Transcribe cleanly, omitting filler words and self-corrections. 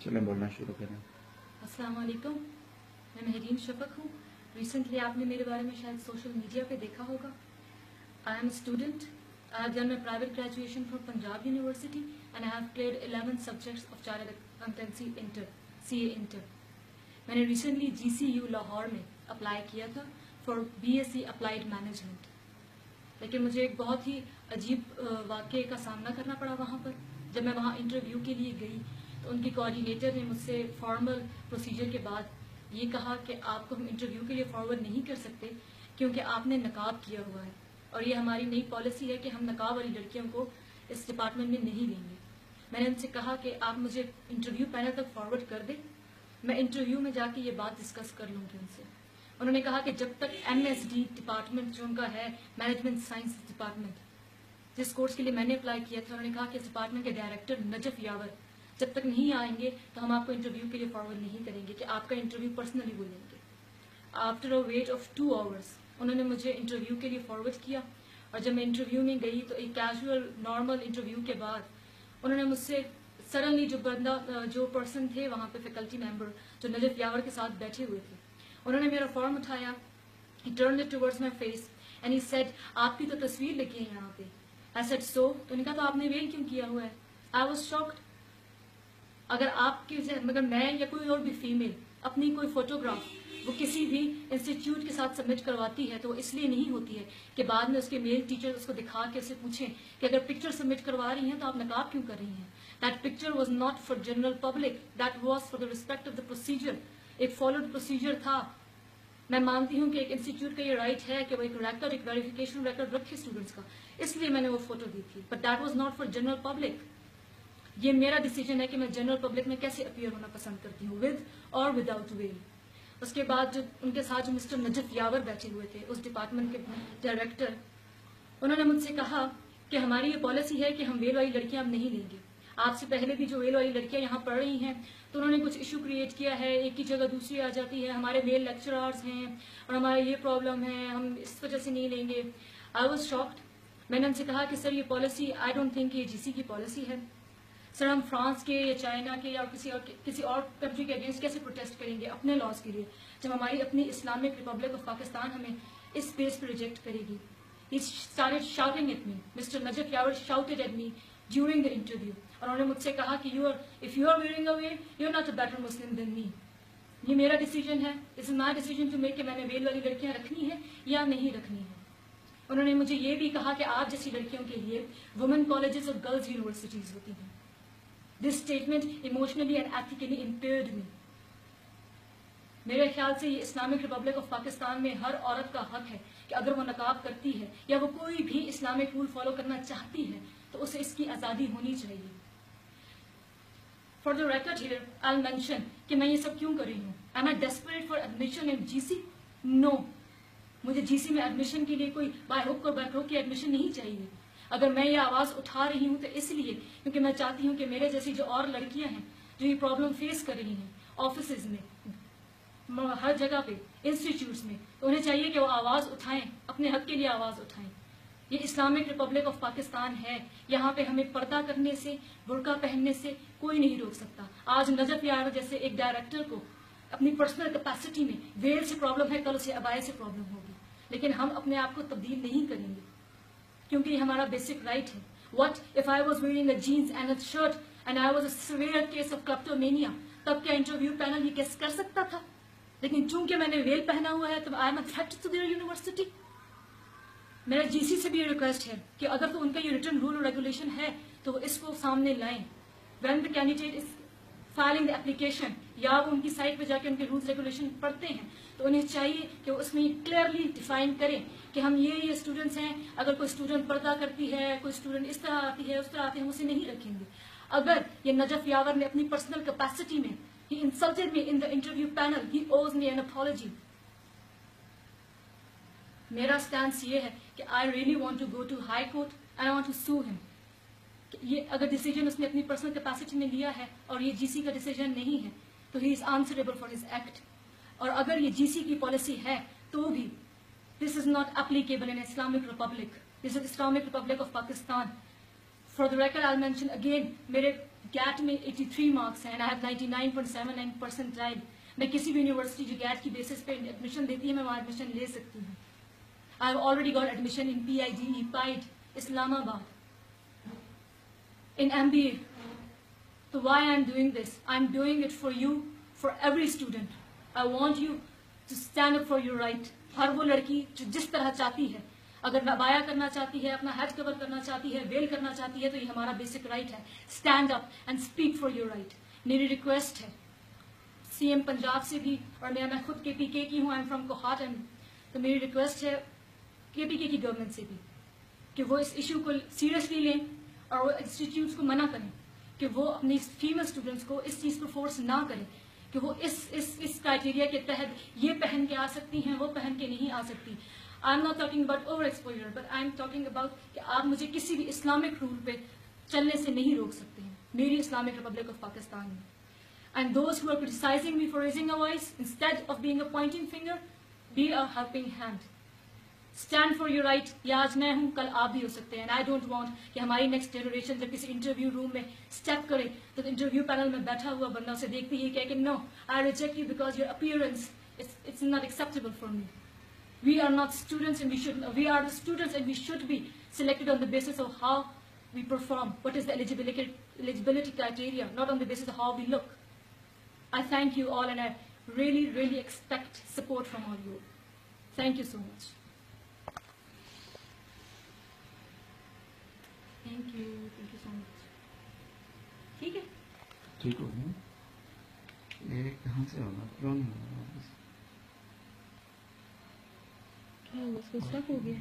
چلیں بولنا شروع کریں. السلام علیکم, میں مہرین شفق ہوں. ریسنٹلی آپ نے میرے بارے میں شاید سوشل میڈیا پہ دیکھا ہوگا. I am a student. I have done my private graduation from Punjab University and I have cleared 11 subjects of Chartered Accountancy Inter, CA Inter. میں نے ریسنٹلی GCU لاہور میں اپلائی کیا تھا فار BSc اپلائیڈ مینجمنٹ, لیکن مجھے ایک بہت ہی عجیب واقعے کا سامنا کرنا پڑا وہاں پر. جب میں وہاں انٹرویو کے لیے گئی تو ان کی کوآرڈینیٹر نے مجھ سے فارمل پروسیجر کے بعد یہ کہا کہ آپ کو ہم انٹرویو کے لیے فارورڈ نہیں کر سکتے کیونکہ آپ نے نقاب کیا ہوا ہے, اور یہ ہماری نئی پالیسی ہے کہ ہم نقاب والی لڑکیوں کو اس ڈپارٹمنٹ میں نہیں لیں گے. میں نے ان سے کہا کہ آپ مجھے انٹرویو پینل تک فارورڈ کر دیں, میں انٹرویو میں جا کے یہ بات ڈسکس کر لوں گی ان سے. انہوں نے کہا کہ جب تک MSD ڈپارٹمنٹ جو ان کا ہے مینجمنٹ سائنس ڈپارٹمنٹ, جس کورس کے لیے میں نے اپلائی کیا تھا, انہوں نے کہا کہ اس ڈپارٹمنٹ کے ڈائریکٹر نجف یاور جب تک نہیں آئیں گے تو ہم آپ کو انٹرویو کے لیے فارورڈ نہیں کریں گے, کہ آپ کا انٹرویو پرسنلی وہ لیں گے. After a weight of 2 hours انہوں نے مجھے انٹرویو کے لیے فارورڈ کیا, اور جب میں انٹرویو میں گئی تو ایک کیجول نارمل انٹرویو کے بعد انہوں نے مجھ سے سڈنلی جو پرسن تھے وہاں پہ فیکلٹی ممبر جو نجف یاور کے ساتھ بیٹھے ہوئے تھے, انہوں نے میرا فارم اٹھایا, he turned it towards my face and he said آپ کی تو تصویر لگی ہے یہاں پہ. I said so, تو انہوں نے کہا تو آپ نے ویل کیوں کیا ہوا ہے. I was shocked. اگر آپ کی مگر میں یا کوئی اور بھی فیمیل اپنی کوئی فوٹوگراف وہ کسی بھی انسٹیٹیوٹ کے ساتھ سبمٹ کرواتی ہے تو وہ اس لیے نہیں ہوتی ہے کہ بعد میں اس کے میل ٹیچر اس کو دکھا کے اسے پوچھیں کہ اگر پکچر سبمٹ کروا رہی ہیں تو آپ نقاب کیوں کر رہی ہیں. That picture was not for general public, that was for the respect of the procedure. ایک فالوڈ پروسیجر تھا. میں مانتی ہوں کہ ایک انسٹیٹیوٹ کا یہ رائٹ ہے کہ وہ ایک ریکارڈ, ایک ویریفیکیشن ریکارڈ رکھے اسٹوڈنٹس کا, اس لیے میں نے وہ فوٹو دی تھی, but that was not for general public. یہ میرا ڈیسیجن ہے کہ میں جنرل پبلک میں کیسے اپیئر ہونا پسند کرتی ہوں, ود اور وداؤٹ ویل. اس کے بعد جو ان کے ساتھ جو مسٹر نجف یاور بیٹھے ہوئے تھے اس ڈپارٹمنٹ کے ڈائریکٹر, انہوں نے مجھ سے کہا کہ ہماری یہ پالیسی ہے کہ ہم ویل والی لڑکیاں اب نہیں لیں گے. آپ سے پہلے بھی جو ویل والی لڑکیاں یہاں پڑھ رہی ہیں تو انہوں نے کچھ ایشو کریٹ کیا ہے, ایک کی جگہ دوسری آ جاتی ہے, ہمارے میل لیکچرارز ہیں اور ہمارا یہ پرابلم ہے, ہم اس وجہ سے نہیں لیں گے. I was shocked. میں نے ان سے کہا کہ سر یہ پالیسی آئی ڈونٹ تھنک یہ GC کی پالیسی ہے. سر ہم فرانس کے یا چائنا کے یا کسی اور کنٹری کے اگینسٹ کیسے پروٹیسٹ کریں گے اپنے لاس کے لیے جب ہماری اپنی اسلامک ریپبلک آف پاکستان ہمیں اس بیس پہ ریجیکٹ کرے گی. He started shouting at me. Mr. Najaf Yawar shouted at me during the interview. اور انہوں نے مجھ سے کہا کہ if you are wearing a veil, you're not a better Muslim than me. یہ میرا ڈیسیجن ہے, this is my decision to make کہ میں نے ویل والی لڑکیاں رکھنی ہے یا نہیں رکھنی ہے. انہوں نے مجھے یہ بھی کہا کہ آپ جیسی لڑکیوں کے لیے وومن کالجز اور گرلز یونیورسٹیز ہوتی ہیں. This statement emotionally and ethically impaired me. میرے خیال سے یہ اسلامک ریپبلک آف پاکستان میں ہر عورت کا حق ہے کہ اگر وہ نقاب کرتی ہے یا وہ کوئی بھی اسلامک رول فالو کرنا چاہتی ہے تو اسے اس کی آزادی ہونی چاہیے. For the record here I mention کہ میں یہ سب کیوں کر رہی ہوں. Am I desperate for admission in GC? No. مجھے GC میں ایڈمیشن کے لیے کوئی بائی ہک اور بائی کروک کی ایڈمیشن نہیں چاہیے. اگر میں یہ آواز اٹھا رہی ہوں تو اس لیے کیونکہ میں چاہتی ہوں کہ میرے جیسی جو اور لڑکیاں ہیں جو یہ پرابلم فیس کر رہی ہیں آفیسز میں, ہر جگہ پہ, انسٹیٹیوٹس میں, تو انہیں چاہیے کہ وہ آواز اٹھائیں, اپنے حق کے لیے آواز اٹھائیں. یہ اسلامک ریپبلک آف پاکستان ہے, یہاں پہ ہمیں پردہ کرنے سے, برقع پہننے سے کوئی نہیں روک سکتا. آج نجف یاور جیسے ایک ڈائریکٹر کو اپنی پرسنل کیپیسٹی میں ویل سے پرابلم ہے, کل اسے ابائے سے پرابلم ہوگی, لیکن ہم اپنے آپ کو تبدیل نہیں کریں گے کیونکہ یہ ہمارا بیسک رائٹ ہے. What if I was wearing a jeans and a shirt and I was a severe case of kleptomania? تب کیا انٹرویو پینل یہ کیس کر سکتا تھا؟ لیکن چونکہ میں نے ویل پہنا ہوا ہے تو I am a threat to their university. میرا GC سے بھی یہ ریکویسٹ ہے کہ اگر تو ان کا یہ ریٹن رول اور ریگولیشن ہے تو وہ اس کو سامنے لائیں. When the candidate is filing the application یا وہ ان کی سائٹ پہ جا کے ان کے رولز ریگولیشن پڑھتے ہیں تو انہیں چاہیے کہ وہ اس میں کلیئرلی ڈیفائن کریں کہ ہم یہ اسٹوڈنٹس ہیں, اگر کوئی اسٹوڈنٹ پردہ کرتی ہے, کوئی اسٹوڈنٹ اس طرح آتی ہے, اس طرح آتی ہے, ہم اسے نہیں رکھیں گے. اگر یہ نجف یاور نے اپنی پرسنل کیپیسٹی میں he insulted me in the interview panel, he owes me an apology. میرا سٹانس یہ ہے کہ I really want to go to high court and I want to sue him. یہ اگر ڈیسیجن اس نے اپنی پرسنل کیپیسٹی میں لیا ہے اور یہ GC کا ڈیسیجن نہیں ہے تو he is answerable for his act. اور اگر یہ GC کی پالیسی ہے تو بھی this is not applicable in Islamic Republic. This is Islamic Republic of Pakistan. For the record, I'll mention again, میرے گیٹ میں 83 مارکس ہیں, I have 99.79 percentile. میں کسی بھی یونیورسٹی جو گیٹ کی بیسس پہ ایڈمیشن دیتی ہے میں وہاں ایڈمیشن لے سکتی ہوں. I have already got admission in PIDE, PIDE, Islamabad, in MBA. So why I'm doing this? I'm doing it for you, for every student. I want you to stand up for your right. ہر وہ لڑکی جو جس طرح چاہتی ہے, اگر بایا کرنا چاہتی ہے, اپنا ہیڈ کور کرنا چاہتی ہے, ویل کرنا چاہتی ہے, تو یہ ہمارا بیسک رائٹ ہے. Stand up and speak for your right. میری ریکویسٹ ہے سی ایم پنجاب سے بھی, اور میں خود کے پی کے کی ہوں, آئی ایم فرام کوہاٹ, تو میری ریکویسٹ ہے کے پی کے کی گورنمنٹ سے بھی کہ وہ اس ایشو کو سیریسلی لیں اور وہ انسٹیٹیوٹس کو منع کریں کہ وہ اپنی فیمل اسٹوڈنٹس کو اس چیز کو فورس نہ کریں کہ وہ اس کرائٹیریا کے تحت یہ پہن کے آ سکتی ہیں, وہ پہن کے نہیں آ سکتی. I am not talking about over exposure, but I am talking about کہ آپ مجھے کسی بھی اسلامک رول پہ چلنے سے نہیں روک سکتے ہیں. میری اسلامک ریپبلک آف پاکستان میں. And those who are criticising me for raising a voice instead of being a pointing finger, be a helping hand. Stand for your right. یا آج میں ہوں, کل آپ بھی ہو سکتے ہیں. آئی ڈونٹ وانٹ کہ ہماری نیکسٹ جنریشن جب کسی انٹرویو روم میں اسٹیپ کرے تو انٹرویو پینل میں بیٹھا ہوا بندہ اسے دیکھتے ہی کہے کہ no, I reject you because your appearance it's not acceptable for me. We are not students and we are the students and we should be selected on the basis of how we perform, what is the eligibility criteria, not on the basis of how we look. I thank you all and I really expect support from all you. Thank you so much. Thank you so much. ٹھیک ہے, ٹھیک ہو گیا. یہ کہاں سے ہوگا, کیوں نہیں ہوگا, اس کو اسٹک ہو گیا.